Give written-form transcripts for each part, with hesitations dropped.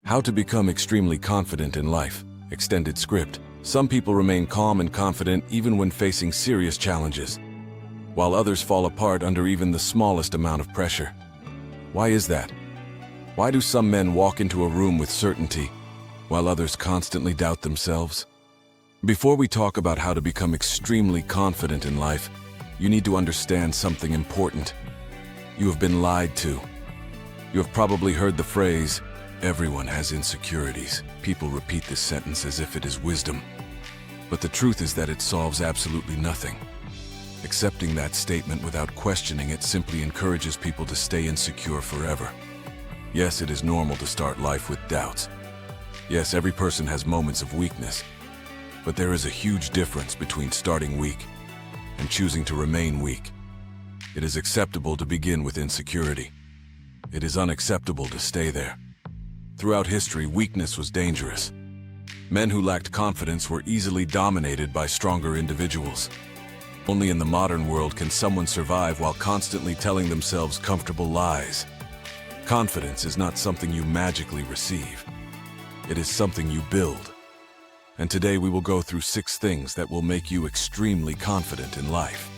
How to become extremely confident in life. Extended script. Some people remain calm and confident even when facing serious challenges, while others fall apart under even the smallest amount of pressure. Why is that? Why do some men walk into a room with certainty, while others constantly doubt themselves? Before we talk about how to become extremely confident in life, you need to understand something important. You have been lied to. You have probably heard the phrase, "Everyone has insecurities." People repeat this sentence as if it is wisdom. But the truth is that it solves absolutely nothing. Accepting that statement without questioning it simply encourages people to stay insecure forever. Yes, it is normal to start life with doubts. Yes, every person has moments of weakness. But there is a huge difference between starting weak and choosing to remain weak. It is acceptable to begin with insecurity. It is unacceptable to stay there. Throughout history, weakness was dangerous. Men who lacked confidence were easily dominated by stronger individuals. Only in the modern world can someone survive while constantly telling themselves comfortable lies. Confidence is not something you magically receive. It is something you build. And today we will go through 6 things that will make you extremely confident in life.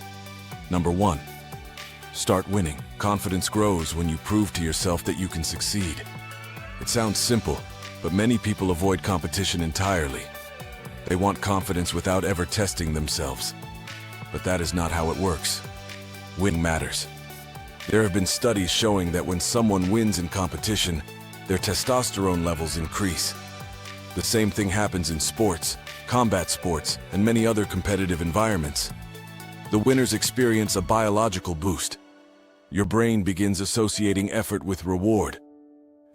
Number 1. Start winning. Confidence grows when you prove to yourself that you can succeed. It sounds simple, but many people avoid competition entirely. They want confidence without ever testing themselves. But that is not how it works. Winning matters. There have been studies showing that when someone wins in competition, their testosterone levels increase. The same thing happens in sports, combat sports, and many other competitive environments. The winners experience a biological boost. Your brain begins associating effort with reward,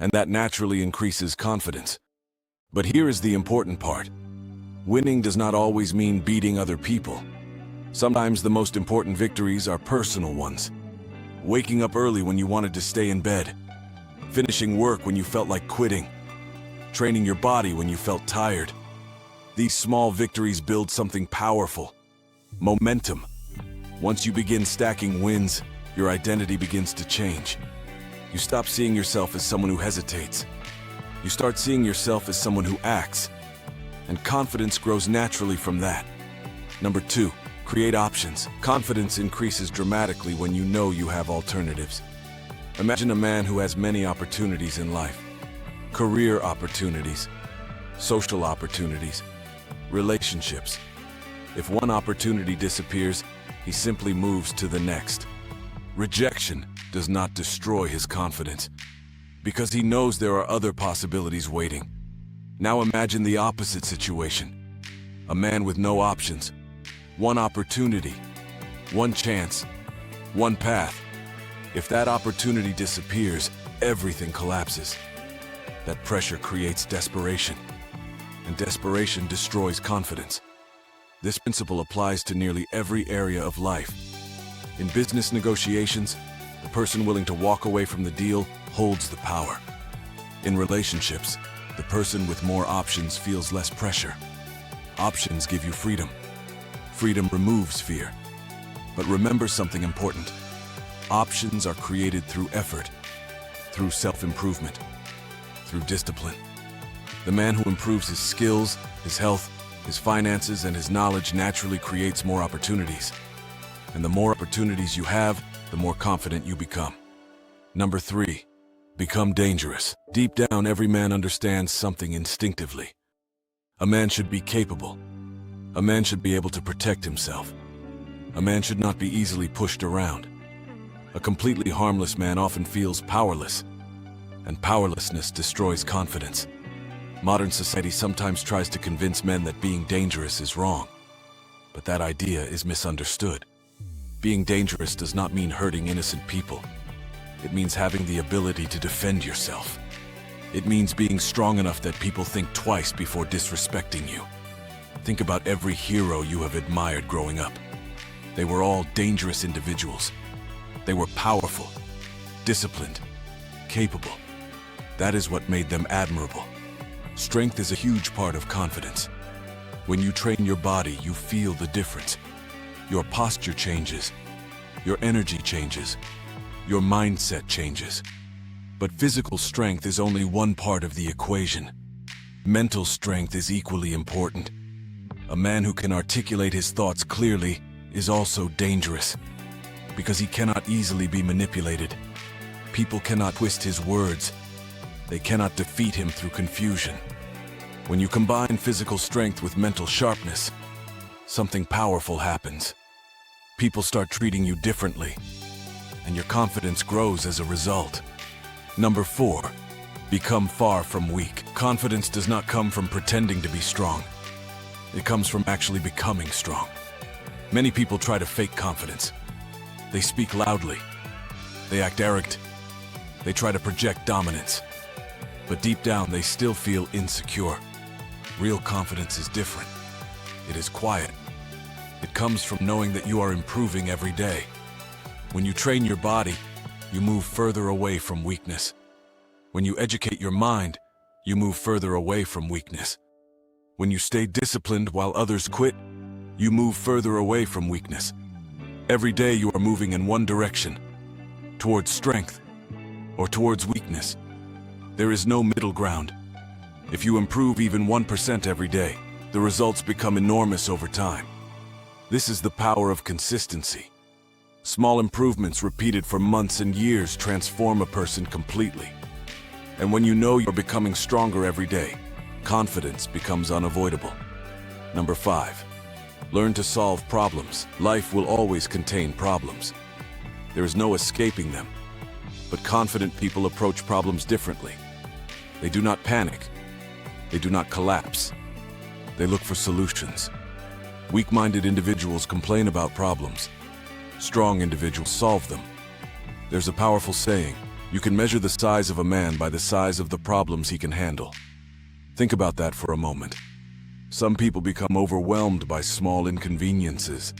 and that naturally increases confidence. But here is the important part. Winning does not always mean beating other people. Sometimes the most important victories are personal ones. Waking up early when you wanted to stay in bed. Finishing work when you felt like quitting. Training your body when you felt tired. These small victories build something powerful. Momentum. Once you begin stacking wins, your identity begins to change. You stop seeing yourself as someone who hesitates. You start seeing yourself as someone who acts. And confidence grows naturally from that. Number 2, create options. Confidence increases dramatically when you know you have alternatives. Imagine a man who has many opportunities in life. Career opportunities, social opportunities, relationships. If one opportunity disappears, he simply moves to the next. Rejection does not destroy his confidence, because he knows there are other possibilities waiting. Now imagine the opposite situation. A man with no options, one opportunity, one chance, one path. If that opportunity disappears, everything collapses. That pressure creates desperation, and desperation destroys confidence. This principle applies to nearly every area of life. In business negotiations, the person willing to walk away from the deal holds the power. In relationships, the person with more options feels less pressure. Options give you freedom. Freedom removes fear. But remember something important. Options are created through effort, through self-improvement, through discipline. The man who improves his skills, his health, his finances, and his knowledge naturally creates more opportunities. And the more opportunities you have, the more confident you become. Number 3, become dangerous. Deep down, every man understands something instinctively. A man should be capable. A man should be able to protect himself. A man should not be easily pushed around. A completely harmless man often feels powerless, and powerlessness destroys confidence. Modern society sometimes tries to convince men that being dangerous is wrong, but that idea is misunderstood. Being dangerous does not mean hurting innocent people. It means having the ability to defend yourself. It means being strong enough that people think twice before disrespecting you. Think about every hero you have admired growing up. They were all dangerous individuals. They were powerful, disciplined, capable. That is what made them admirable. Strength is a huge part of confidence. When you train your body, you feel the difference. Your posture changes. Your energy changes. Your mindset changes. But physical strength is only one part of the equation. Mental strength is equally important. A man who can articulate his thoughts clearly is also dangerous, because he cannot easily be manipulated. People cannot twist his words. They cannot defeat him through confusion. When you combine physical strength with mental sharpness, something powerful happens. People start treating you differently, and your confidence grows as a result. Number 4, become far from weak. Confidence does not come from pretending to be strong. It comes from actually becoming strong. Many people try to fake confidence. They speak loudly. They act arrogant. They try to project dominance. But deep down, they still feel insecure. Real confidence is different. It is quiet. It comes from knowing that you are improving every day. When you train your body, you move further away from weakness. When you educate your mind, you move further away from weakness. When you stay disciplined while others quit, you move further away from weakness. Every day you are moving in one direction, towards strength or towards weakness. There is no middle ground. If you improve even 1% every day, the results become enormous over time. This is the power of consistency. Small improvements repeated for months and years transform a person completely. And when you know you're becoming stronger every day, confidence becomes unavoidable. Number 5, learn to solve problems. Life will always contain problems. There is no escaping them. But confident people approach problems differently. They do not panic. They do not collapse. They look for solutions. Weak-minded individuals complain about problems. Strong individuals solve them. There's a powerful saying, you can measure the size of a man by the size of the problems he can handle. Think about that for a moment. Some people become overwhelmed by small inconveniences.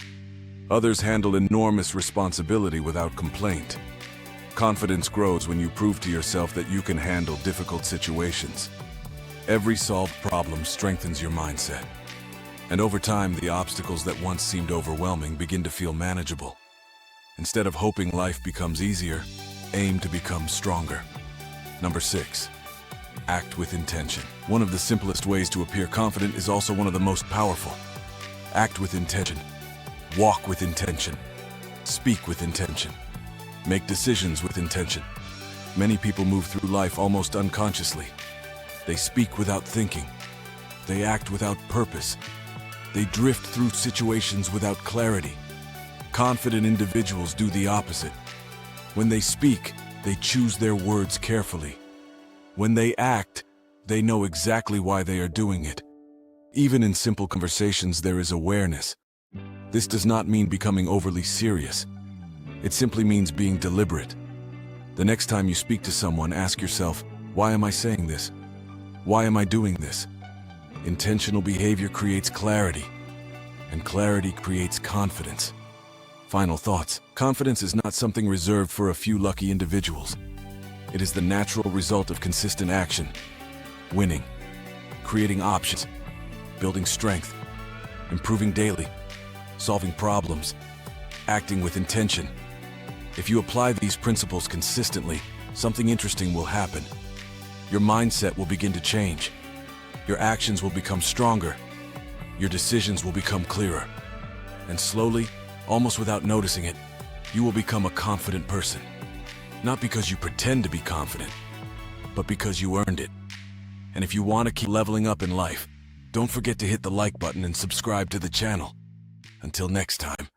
Others handle enormous responsibility without complaint. Confidence grows when you prove to yourself that you can handle difficult situations. Every solved problem strengthens your mindset. And over time, the obstacles that once seemed overwhelming begin to feel manageable. Instead of hoping life becomes easier, aim to become stronger. Number 6, act with intention. One of the simplest ways to appear confident is also one of the most powerful. Act with intention. Walk with intention. Speak with intention. Make decisions with intention. Many people move through life almost unconsciously. They speak without thinking. They act without purpose. They drift through situations without clarity. Confident individuals do the opposite. When they speak, they choose their words carefully. When they act, they know exactly why they are doing it. Even in simple conversations, there is awareness. This does not mean becoming overly serious. It simply means being deliberate. The next time you speak to someone, ask yourself, why am I saying this? Why am I doing this? Intentional behavior creates clarity, and clarity creates confidence. Final thoughts. Confidence is not something reserved for a few lucky individuals. It is the natural result of consistent action, winning, creating options, building strength, improving daily, solving problems, acting with intention. If you apply these principles consistently, something interesting will happen. Your mindset will begin to change. Your actions will become stronger. Your decisions will become clearer. And slowly, almost without noticing it, you will become a confident person. Not because you pretend to be confident, but because you earned it. And if you want to keep leveling up in life, don't forget to hit the like button and subscribe to the channel. Until next time.